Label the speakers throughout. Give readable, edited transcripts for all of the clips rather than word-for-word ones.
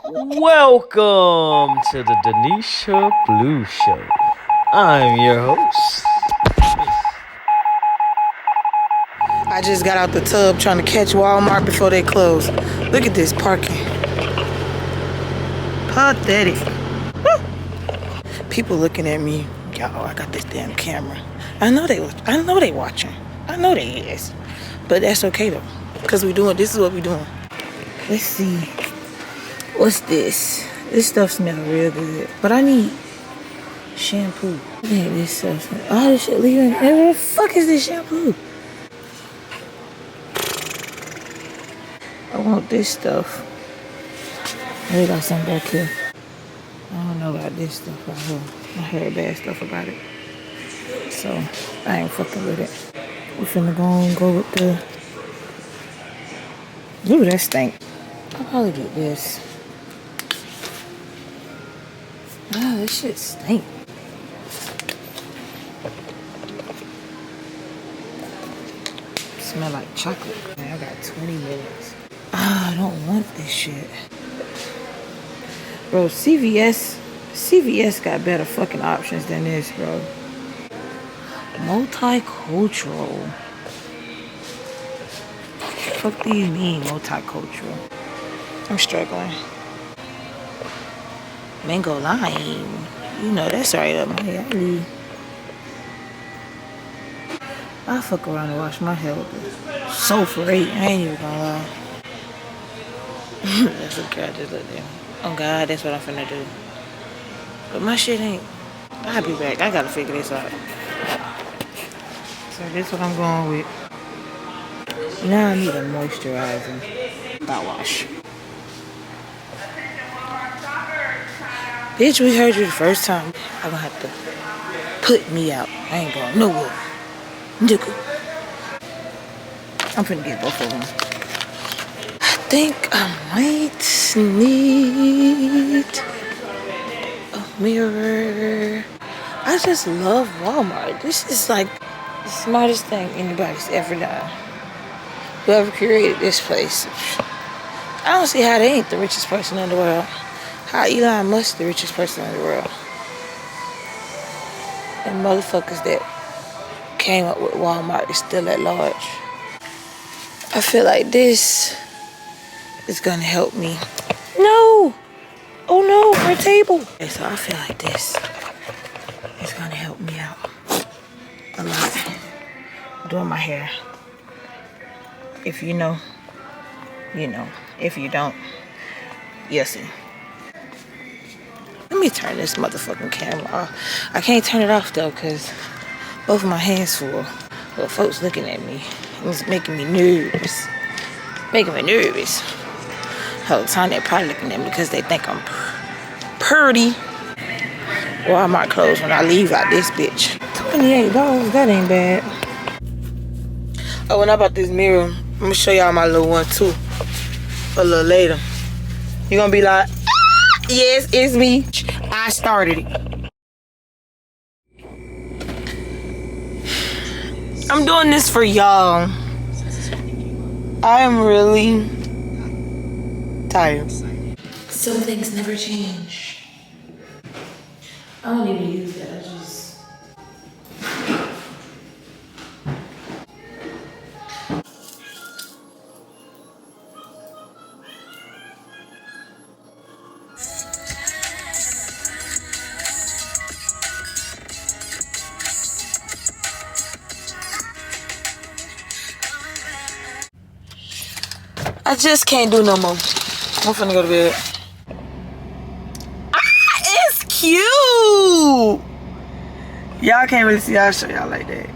Speaker 1: Welcome to the Denisha Blue Show. I'm your host.
Speaker 2: I just got out the tub trying to catch Walmart before they close. Look at this parking. Pathetic. People looking at me. Y'all, I got this damn camera. I know they watching. I know they is. But that's okay though. Cause this is what we doing. Let's see. What's this? This stuff smells real good. But I need shampoo. Look at this stuff. All this shit leaving. Where the fuck is this shampoo? I want this stuff. We got some back here. I don't know about this stuff right here. I heard bad stuff about it. So, I ain't fucking with it. We finna go with the... Ooh, that stink. I'll probably do this. Oh, this shit stink. Smell like chocolate. Man, I got 20 minutes. I don't want this shit. Bro, CVS got better fucking options than this, bro. Multicultural. Fuck do you mean, multicultural? I'm struggling. Mango lime. You know, that's right up my alley. I fuck around and wash my hair with this. So for 8, I ain't even gonna lie. That's okay, I just look there. Oh God, that's what I'm finna do. But my shit ain't. I'll be back. I gotta figure this out. So this what I'm going with. Now I need a moisturizer. Body wash. Bitch, we heard you the first time. I'm gonna have to put me out. I ain't going nowhere. Nigga. I'm finna get both of them. I think I might need a mirror. I just love Walmart. This is like the smartest thing anybody's ever done. Whoever created this place. I don't see how they ain't the richest person in the world. How Elon Musk the richest person in the world. And motherfuckers that came up with Walmart is still at large. I feel like this is gonna help me. No! Oh no, our table. Okay, so I feel like this is gonna help me out a lot. Doing my hair. If you know, you know. If you don't, you'll see. Let me turn this motherfucking camera off. I can't turn it off though, cause both of my hands full. Well, folks looking at me. It's making me nervous. Making me nervous. Whole time they're probably looking at me because they think I'm pretty. Or I might close when I leave out this bitch. $28, that ain't bad. Oh, and I bought this mirror. I'm gonna show y'all my little one too. A little later. You're gonna be like, ah, yes, it's me. I started it. I'm doing this for y'all. I am really tired. Some things never change. I don't even use that. I just... I just can't do no more. I'm finna go to bed. Ah, it's cute. Y'all can't really see. I'll show y'all like that.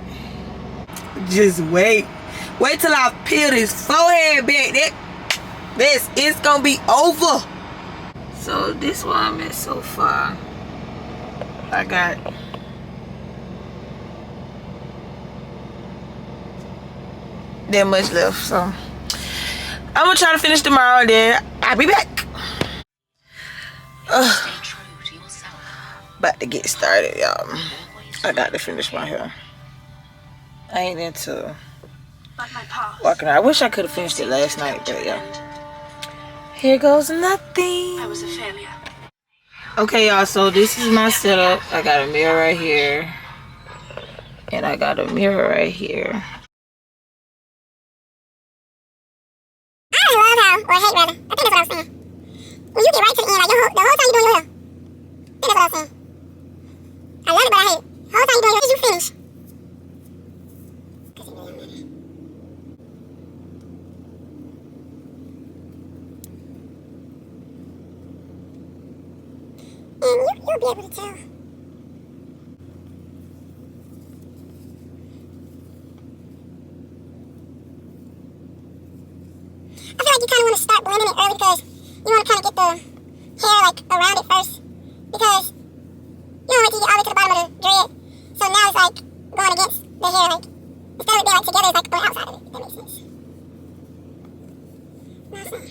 Speaker 2: Just wait. Wait till I peel this forehead back. It's gonna be over. So this one I'm at so far. I got that much left, so I'm gonna try to finish tomorrow, then I'll be back. About to get started, y'all. I got to finish my hair. I ain't into walking around. I wish I could have finished it last night, but yeah. Here goes nothing. I was a failure. Okay, y'all, so this is my setup. I got a mirror right here. And I got a mirror right here.
Speaker 3: I love how, or hate rather, I think that's what I was saying. When you get right to the end, like the whole time you're doing your hair. I think that's what I was saying. I love it, but I hate it. The whole time you're doing your hair, you finish. And you'll be able to tell. I feel like you kind of want to start blending it early because you want to kind of get the hair like around it first because you don't wait till you get all the way to the bottom of the dread. So now it's like going against the hair, like instead of it being like together, it's like going outside of it. If that makes sense. Awesome.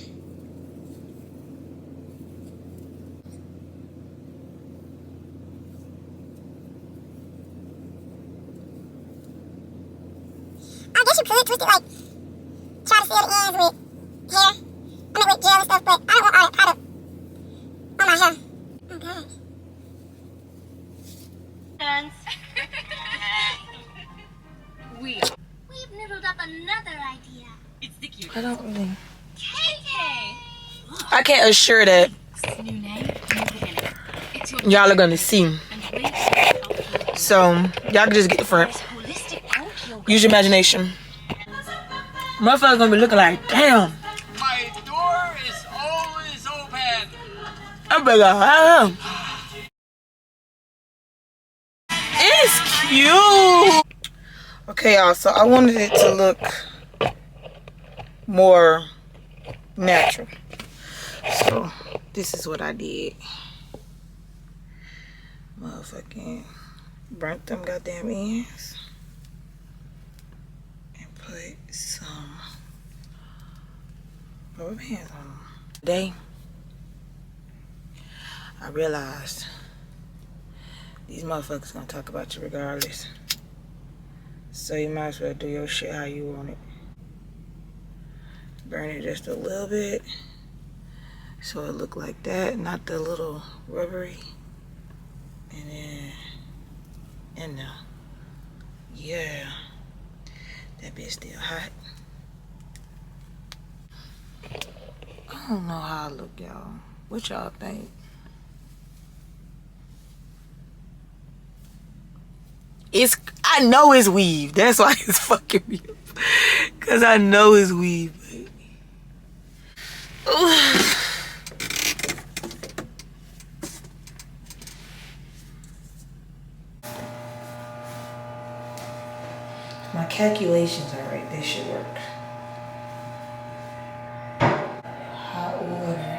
Speaker 3: I guess you could twist it like try to seal the ends with hair. I mean with gel and stuff, but I don't want all that product on my hair. Oh gosh.
Speaker 4: We've noodled up another idea. It's the cute.
Speaker 2: I don't really.
Speaker 4: KK.
Speaker 2: I can't assure that
Speaker 4: New name, new beginning. It's your
Speaker 2: y'all are gonna see.
Speaker 4: and wait.
Speaker 2: So y'all can just get the front.
Speaker 4: Holistic yoga.
Speaker 2: Use your imagination. Motherfuckers gonna be looking like, damn.
Speaker 1: My door is always open.
Speaker 2: I'm like, ah. It's cute. Okay, y'all. So I wanted it to look more natural. So this is what I did. Motherfucking burnt them goddamn ends and put some rubber bands on them. Today, I realized these motherfuckers gonna talk about you regardless. So you might as well do your shit how you want it. Burn it just a little bit so it look like that, not the little rubbery. And then in there. Yeah. That bitch still hot. I don't know how I look, y'all. What y'all think? I know it's weave. That's why it's fucking me up. Cause I know it's weave, baby. My calculations are right. This should work. Hot water.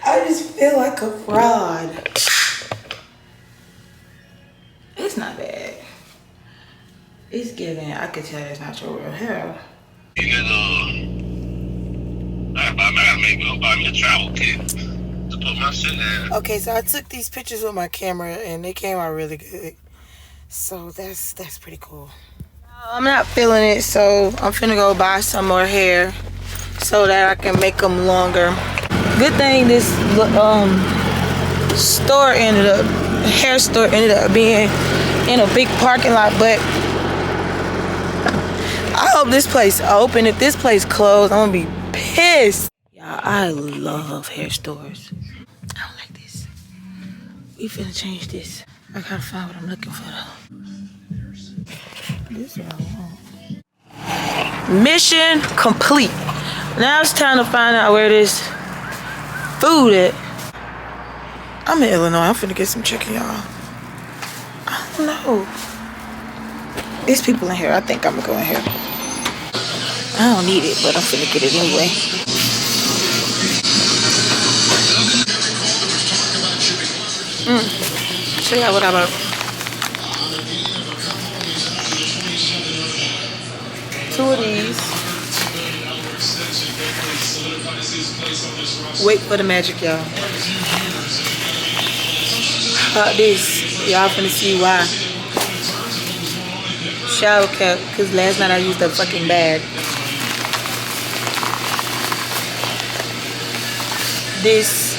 Speaker 2: I just feel like a fraud. It's not bad. It's giving. I could tell it's not your real hair.
Speaker 5: I gotta maybe go buy me a travel kit to put my shit in.
Speaker 2: Okay, so I took these pictures with my camera and they came out really good. So that's pretty cool. I'm not feeling it, so I'm finna go buy some more hair so that I can make them longer. Good thing this store hair store ended up being in a big parking lot, but I hope this place open. If this place closed, I'm gonna be pissed. Y'all, I love hair stores. I don't like this. We finna change this. I gotta find what I'm looking for though. This is what I want. Mission complete. Now it's time to find out where this food at. I'm in Illinois. I'm finna get some chicken, y'all. I don't know. There's people in here. I think I'm gonna go in here. I don't need it, but I'm finna get it anyway. Show y'all what I bought. Two of these. Wait for the magic, y'all. About this, y'all finna see why. shower cap because last night I used a fucking bag. This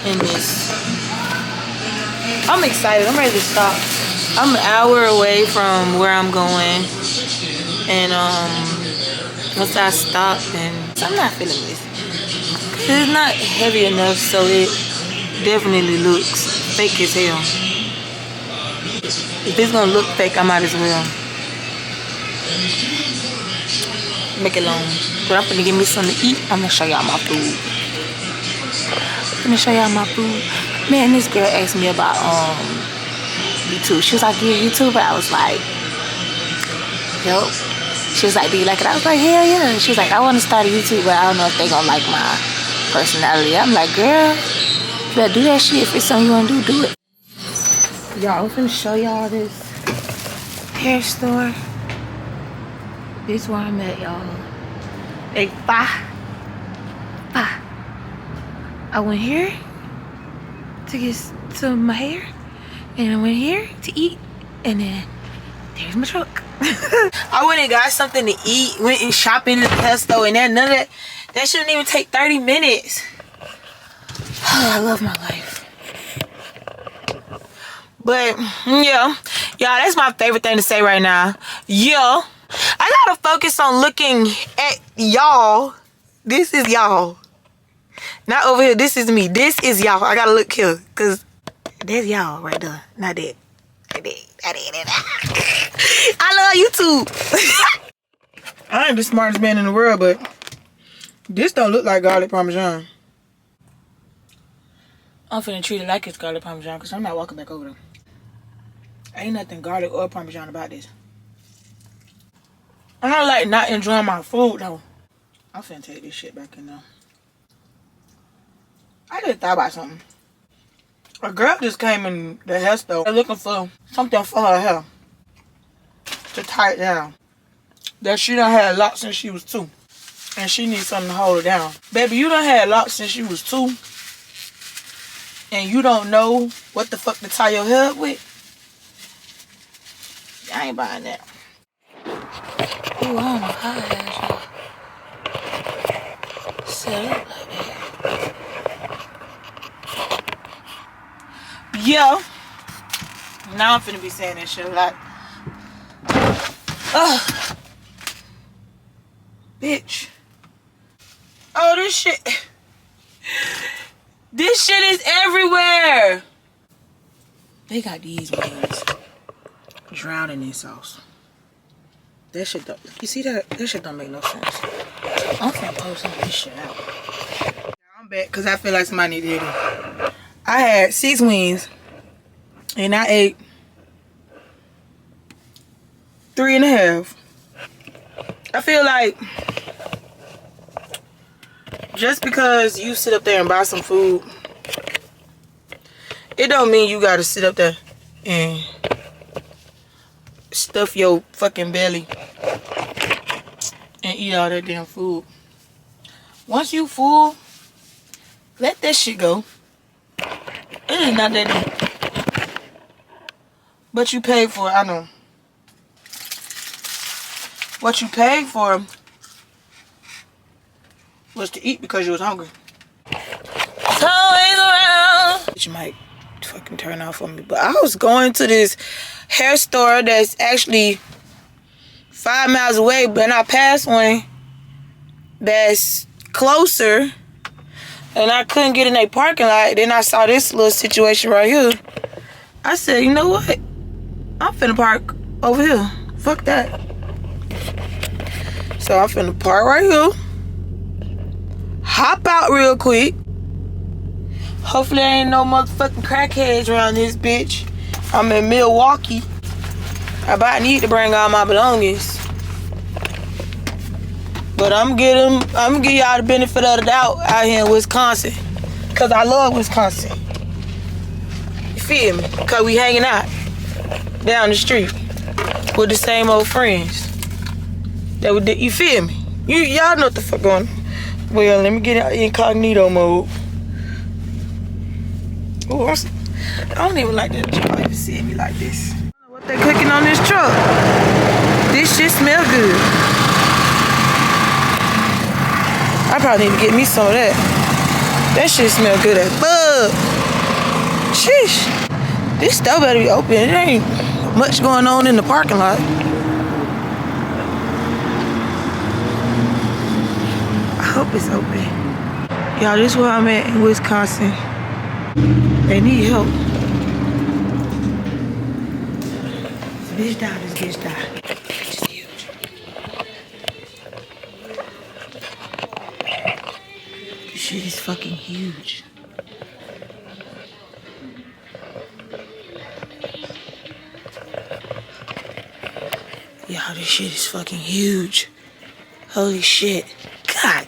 Speaker 2: and this. I'm excited. I'm ready to stop. I'm an hour away from where I'm going, and once I stop, and I'm not feeling this. It's not heavy enough, so it definitely looks fake as hell. If it's gonna look fake, I might as well make it long. But I'm gonna give me something to eat. I'm gonna show y'all my food. Man, this girl asked me about YouTube. She was like, "You a YouTuber?" I was like, "Yup." She was like, "Do you like it?" I was like, "Hell yeah." She was like, "I want to start a YouTube, but I don't know if they gonna like my personality." I'm like, "Girl, you better do that shit. If it's something you wanna do, do it." Y'all, I'm finna show y'all this hair store. This is where I'm at, y'all. Like, bye. I went here to get to my hair, and I went here to eat, and then there's my truck. I went and got something to eat, went and shopping in the hair store, and none of that shouldn't even take 30 minutes. I love my life. But yeah, y'all, that's my favorite thing to say right now. Yeah, I gotta focus on looking at y'all. This is y'all. Not over here. This is me. This is y'all. I gotta look here, cause there's y'all right there. Not that. I love YouTube. I ain't the smartest man in the world, but this don't look like garlic parmesan. I'm finna treat it like it's garlic parmesan, cause I'm not walking back over there. Ain't nothing garlic or parmesan about this. I don't like not enjoying my food though. I'm finna take this shit back in there. I just thought about something. A girl just came in the hair store looking for something for her hair to tie it down. That she done had locks since she was 2. And she needs something to hold it down. Baby, you done had locks since you was 2. And you don't know what the fuck to tie your hair up with? I ain't buying that. Ooh, I don't know how I had set up like that. Yo, now I'm finna be saying that shit a lot. Ugh. Bitch. Oh, this shit is everywhere. They got these wings drowning in sauce. That shit don't, you see that? That shit don't make no sense. I'm finna post some of this shit out. I'm back because I feel like somebody need to hear it. I had 6 wings and I ate 3.5. I feel like just because you sit up there and buy some food, it don't mean you gotta sit up there and stuff your fucking belly and eat all that damn food. Once you full, let that shit go. It is not that deep. But you paid for it, I know. What you paid for was to eat because you was hungry. It's always around. You might fucking turn off on me. But I was going to this hair store that's actually 5 miles away, but I passed one that's closer. And I couldn't get in a parking lot. Then I saw this little situation right here. I said, you know what? I'm finna park over here. Fuck that. So I'm finna park right here. Hop out real quick. Hopefully there ain't no motherfucking crackheads around this bitch. I'm in Milwaukee. I about need to bring all my belongings. But I'm gonna give y'all the benefit of the doubt out here in Wisconsin. Cause I love Wisconsin. You feel me? Cause we hanging out down the street with the same old friends. You feel me? Y'all know what the fuck going on. Well, let me get in incognito mode. Oh, I don't even like that y'all even seeing me like this. I don't know what they cooking on this truck. This shit smell good. I probably need to get me some of that. That shit smell good as fuck. Sheesh. This stove better be open. It ain't much going on in the parking lot. I hope it's open. Y'all, this is where I'm at in Wisconsin. They need help. Bitch die, this bitch die. Bitch is huge. This shit is fucking huge. Y'all, this shit is fucking huge. Holy shit. God,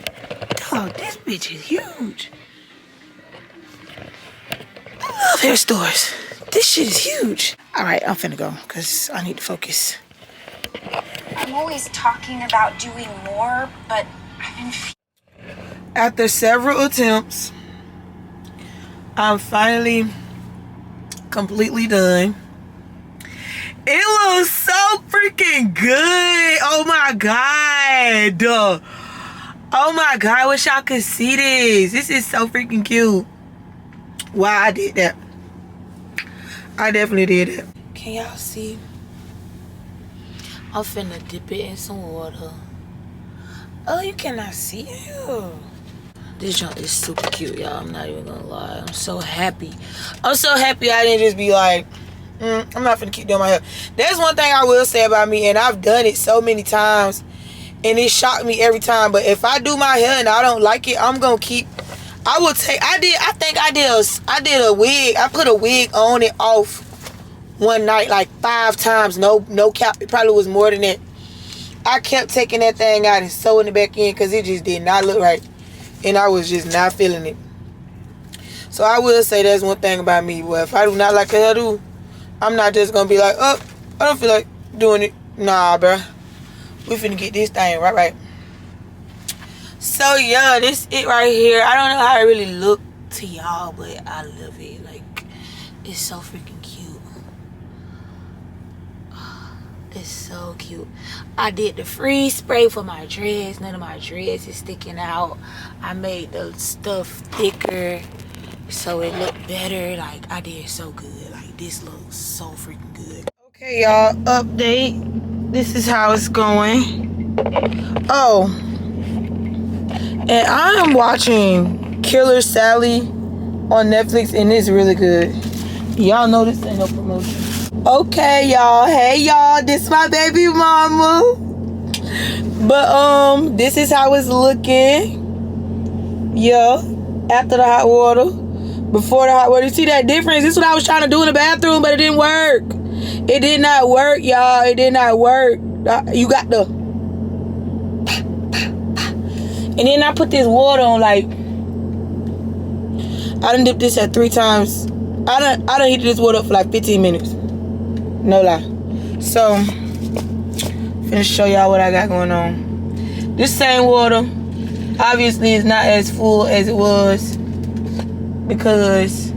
Speaker 2: dog, this bitch is huge. I love hair stores. This shit is huge. All right, I'm finna go because I need to focus.
Speaker 6: I'm always talking about doing more, but I've been...
Speaker 2: After several attempts, I'm finally completely done. It looks so freaking good. Oh my God. Oh my God, I wish y'all could see this. This is so freaking cute. Wow, I did that. I definitely did it. Can y'all see? I'm finna dip it in some water. Oh, you cannot see it. This junk is super cute, y'all. I'm not even gonna lie. I'm so happy. I'm so happy I didn't just be like, I'm not finna keep doing my hair. There's one thing I will say about me, and I've done it so many times, and it shocked me every time. But if I do my hair and I don't like it, I'm gonna keep. I think I did a wig. I put a wig on and off one night like 5 times. No cap. It probably was more than that. I kept taking that thing out and sewing it back in because it just did not look right, and I was just not feeling it. So I will say that's one thing about me. Well, if I do not like a hairdo, I'm not just gonna be like, oh, I don't feel like doing it. Nah, bruh. We finna get this thing right. So yeah, this it right here. I don't know how it really look to y'all, but I love it. Like, it's so freaking cute. It's so cute. I did the freeze spray for my dreads. None of my dreads is sticking out. I made the stuff thicker so it looked better. Like, I did so good. Like, this looks so freaking good. Okay, y'all, update. This is how it's going. Oh, and I am watching Killer Sally on Netflix, and it's really good. Y'all know this ain't no promotion. Okay, y'all. Hey, y'all. This my baby mama. But this is how it's looking. Yeah, after the hot water, before the hot water. You see that difference? This is what I was trying to do in the bathroom, but it didn't work. It did not work, y'all. It did not work. You got the... And then I put this water on, like... I done dipped this at 3 times. I done heated this water up for like 15 minutes. No lie. So, finna show y'all what I got going on. This same water, obviously, is not as full as it was because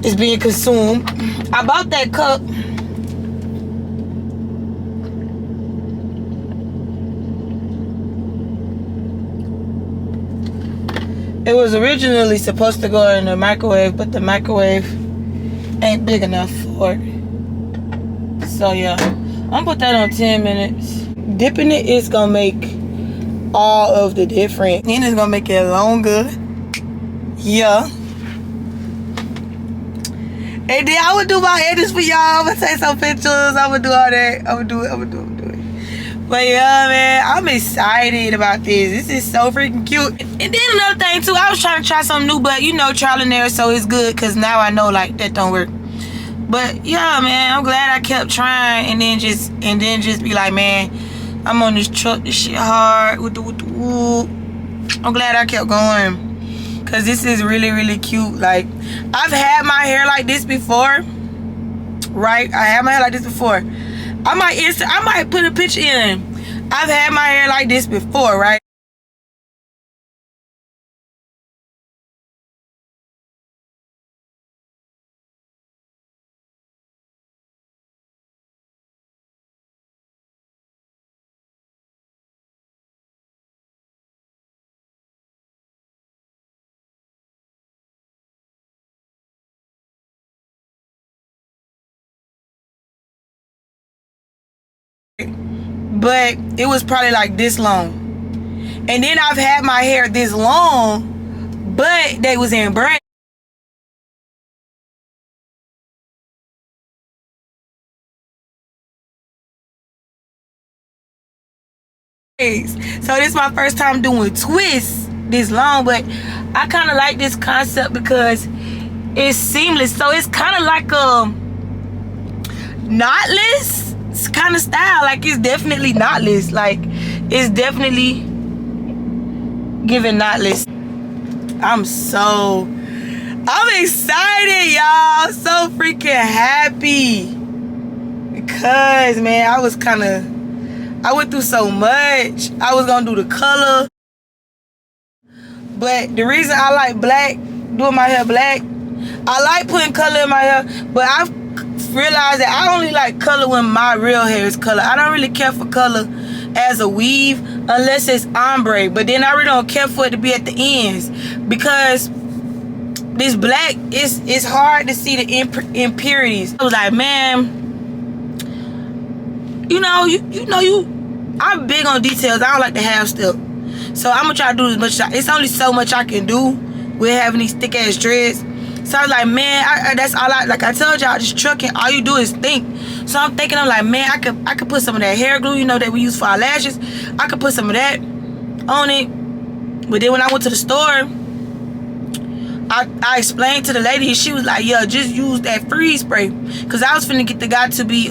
Speaker 2: it's being consumed. I bought that cup. It was originally supposed to go in the microwave, but the microwave ain't big enough for it. So yeah, I'm gonna put that on 10 minutes. Dipping it is gonna make all of the difference. And it's gonna make it longer. Yeah. And then I would do my edits for y'all. I'm gonna take some pictures. I'm gonna do all that. I'm gonna do it. But yeah, man, I'm excited about this. This is so freaking cute. And then another thing too, I was trying to try something new, but you know, trial and error, so it's good because now I know like that don't work. But yeah, man, I'm glad I kept trying and then just be like, man, I'm on this truck, this shit hard with the whoop. I'm glad I kept going. Cause this is really, really cute. Like, I've had my hair like this before. Right? I had my hair like this before. I might put a picture in. I've had my hair like this before, right? but it was probably like this long. And then I've had my hair this long, but they was in braids. So this is my first time doing twists this long, but I kind of like this concept because it's seamless. So it's kind of like a knotless kind of style. Like it's definitely knotless. Like it's definitely giving knotless. I'm excited, y'all. So freaking happy because, man, I went through so much. I was gonna do the color, but the reason I like black, doing my hair black, I like putting color in my hair, but I've realized that I only like color when my real hair is color. I don't really care for color as a weave unless it's ombre, but then I really don't care for it to be at the ends because this black, it's hard to see the impurities. I was like, man, I'm big on details. I don't like to have stuff. So I'm gonna try to do as much. It's only so much I can do with having these thick ass dreads. So I was like, man, that's all like I told y'all, just trucking, all you do is think. So I'm thinking, I'm like, man, I could put some of that hair glue, that we use for our lashes. I could put some of that on it. But then when I went to the store, I explained to the lady, and she was like, yeah, just use that freeze spray. Cause I was finna get the guy to be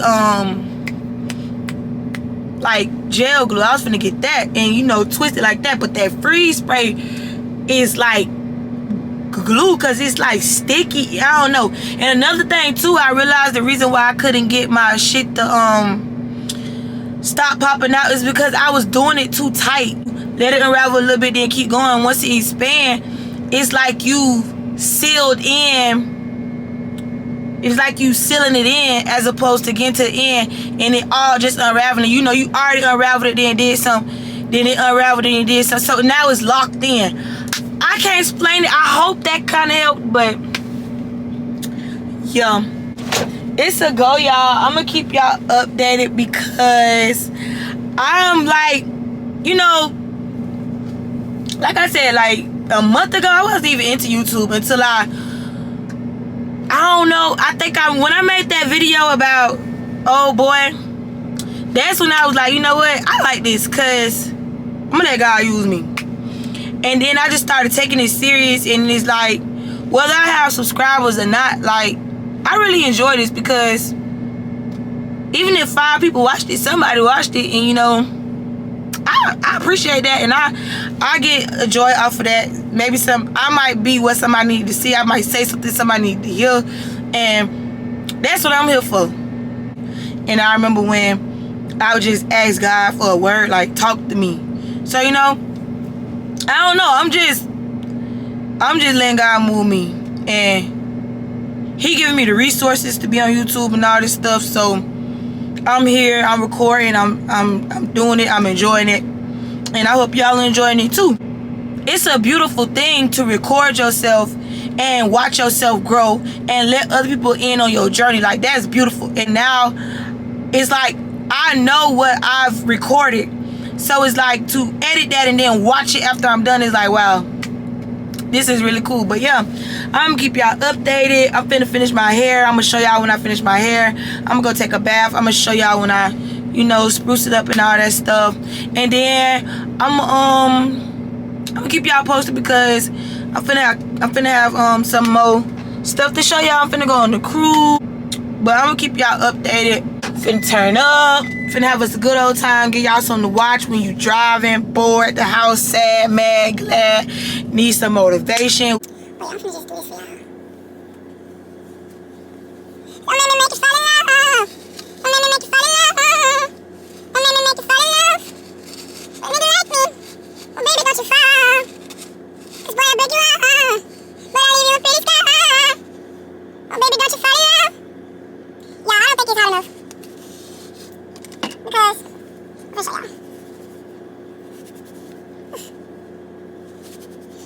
Speaker 2: like gel glue. I was finna get that and twist it like that. But that freeze spray is like glue because it's like sticky. I don't know. And another thing too, I realized the reason why I couldn't get my shit to stop popping out is because I was doing it too tight. Let it unravel a little bit, then keep going. Once it expand, it's like you sealed in. It's like you sealing it in as opposed to getting to the end and it all just unraveling. You already unraveled it, then did some, then it unraveled it and did some. So now it's locked in. I can't explain it. I hope that kind of helped, but yeah, it's a go, y'all. I'm gonna keep y'all updated because I'm like, like I said, like a month ago, I wasn't even into YouTube until I don't know. I think when I made that video about old boy, that's when I was like, you know what? I like this because I'm gonna let God use me. And then I just started taking it serious, and it's like, whether I have subscribers or not, like, I really enjoy this because even if 5 people watched it, somebody watched it, and I appreciate that, and I get a joy off of that. Maybe I might be what somebody needs to see. I might say something somebody needs to hear, and that's what I'm here for. And I remember when I would just ask God for a word, like, talk to me. So I don't know. I'm just letting God move me, and He giving me the resources to be on YouTube and all this stuff. So I'm here. I'm recording. I'm doing it. I'm enjoying it, and I hope y'all are enjoying it too. It's a beautiful thing to record yourself and watch yourself grow and let other people in on your journey. Like, that's beautiful. And now it's like I know what I've recorded. So it's like to edit that and then watch it after I'm done is like, wow, this is really cool. But yeah, I'm gonna keep y'all updated. I'm finna finish my hair. I'm gonna show y'all when I finish my hair. I'm gonna go take a bath. I'm gonna show y'all when I, spruce it up and all that stuff. And then I'm gonna keep y'all posted because I'm finna have some more stuff to show y'all. I'm finna go on the cruise. But I'm gonna keep y'all updated. Finna turn up, finna have us a good old time, get y'all something to watch when you driving, bored at the house, sad, mad, glad, need some motivation.
Speaker 3: Wait, I'm finna just do this for y'all. Don't let me make you fall in love. Don't let me make you fall in love. Don't let me make you fall in love. Let me like me. Oh, baby, don't you fall. 'Cause boy, I break you up. But I leave you a pretty scar. Oh, baby, don't you fall in love. Yeah, I don't think it's hot enough. Because, let me show y'all.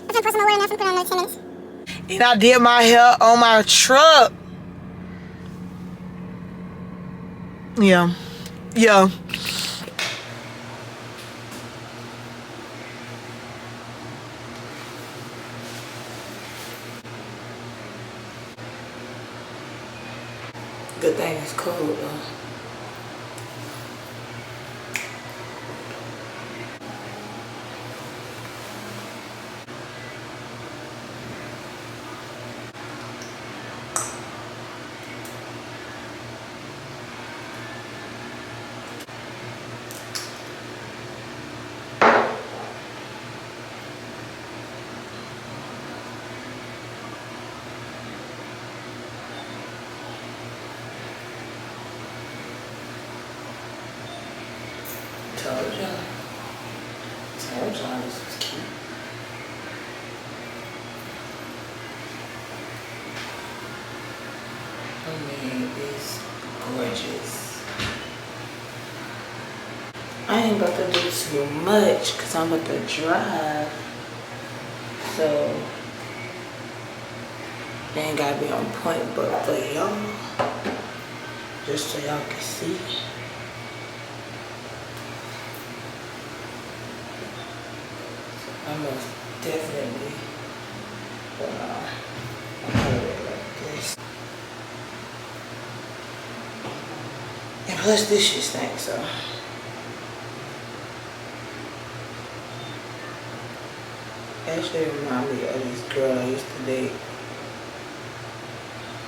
Speaker 3: I'm gonna put some more water in there. I'm gonna put it on another 10 minutes.
Speaker 2: And I did my hair on my truck. Yeah. Good thing it's cold though. Told y'all this was cute. I mean, it's gorgeous. I ain't about to do too much because I'm about to drive. So, they ain't gotta be on point, but for y'all, just so y'all can see. I most definitely put it like this. And plus this shit stinks, so. Actually remind me of this girl I used to date.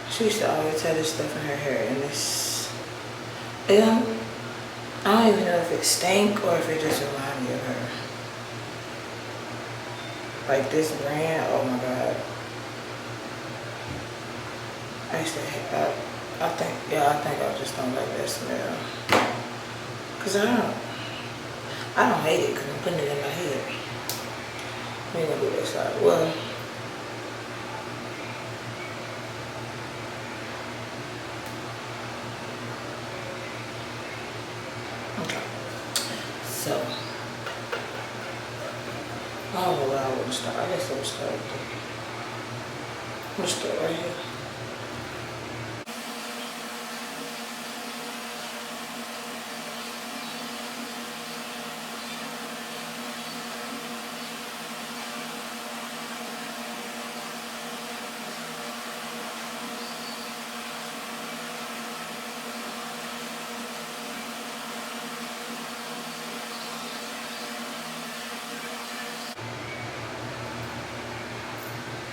Speaker 2: She used to always have this stuff in her hair, and it's, I don't even know if it stank or if it just reminded me of her. Like this brand, oh my god. Actually, I think I just don't like that smell. Cause I don't hate it because I'm putting it in my hair. We ain't gonna do this side. Well, okay. So, I don't know where I want to start. I guess I'm start. I'm gonna start right here.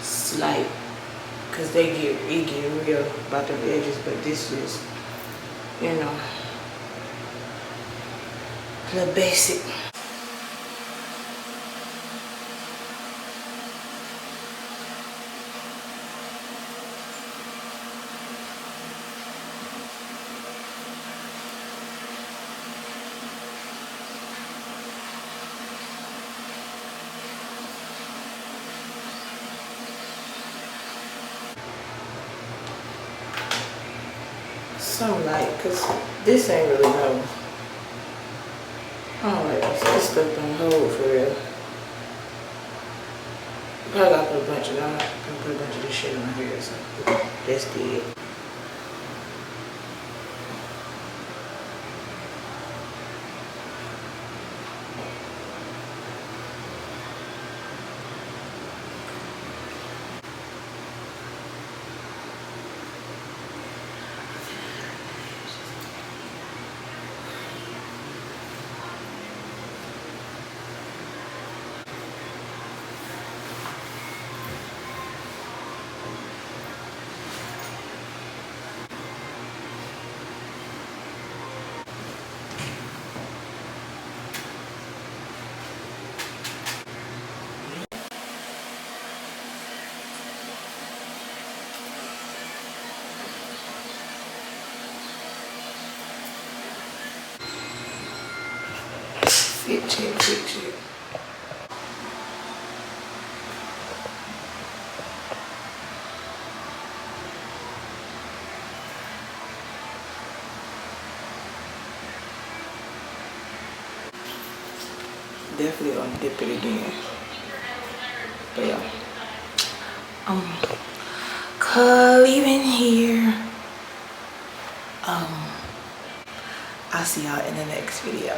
Speaker 2: Slight, because it get real about the edges, but this is, you know, the basic. Some light, because this ain't really no. I don't like this. This stuff don't hold for real. Probably gotta put a bunch of that. I'm gonna put a bunch of this shit in my hair, so that's good. Fit check. Definitely gonna dip it again. But yeah, leaving here. I'll see y'all in the next video.